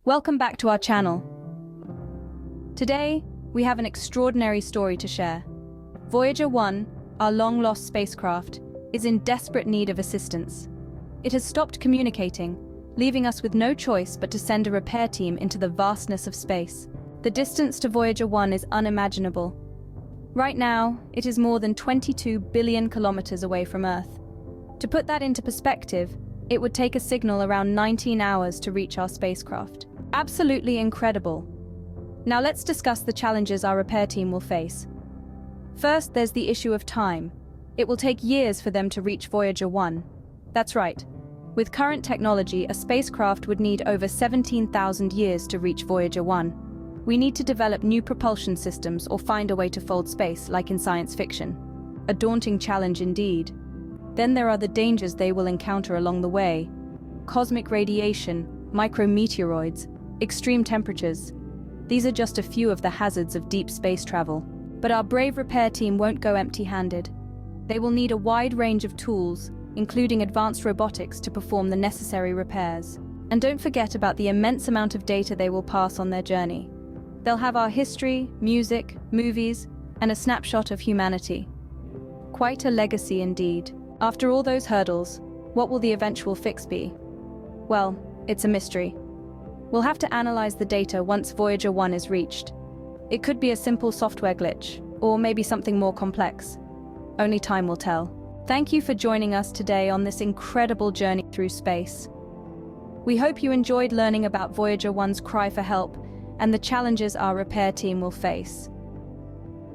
Welcome back to our channel. Today, we have an extraordinary story to share. Voyager 1, our long-lost spacecraft, is in desperate need of assistance. It has stopped communicating, leaving us with no choice but to send a repair team into the vastness of space. The distance to Voyager 1 is unimaginable. Right now, it is more than 22 billion kilometers away from Earth. To put that into perspective, it would take a signal around 19 hours to reach our spacecraft. Absolutely incredible. Now let's discuss the challenges our repair team will face. First, there's the issue of time. It will take years for them to reach Voyager 1. That's right. With current technology, a spacecraft would need over 17,000 years to reach Voyager 1. We need to develop new propulsion systems or find a way to fold space, like in science fiction. A daunting challenge indeed. Then there are the dangers they will encounter along the way. Cosmic radiation, micrometeoroids, extreme temperatures. These are just a few of the hazards of deep space travel. But our brave repair team won't go empty-handed. They will need a wide range of tools, including advanced robotics, to perform the necessary repairs. And don't forget about the immense amount of data they will pass on their journey. They'll have our history, music, movies, and a snapshot of humanity. Quite a legacy indeed. After all those hurdles, what will the eventual fix be? Well, it's a mystery. We'll have to analyze the data once Voyager 1 is reached. It could be a simple software glitch, or maybe something more complex. Only time will tell. Thank you for joining us today on this incredible journey through space. We hope you enjoyed learning about Voyager 1's cry for help and the challenges our repair team will face.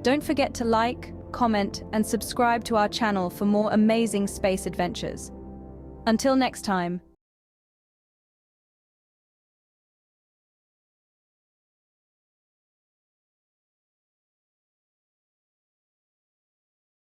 Don't forget to like, comment, and subscribe to our channel for more amazing space adventures. Until next time,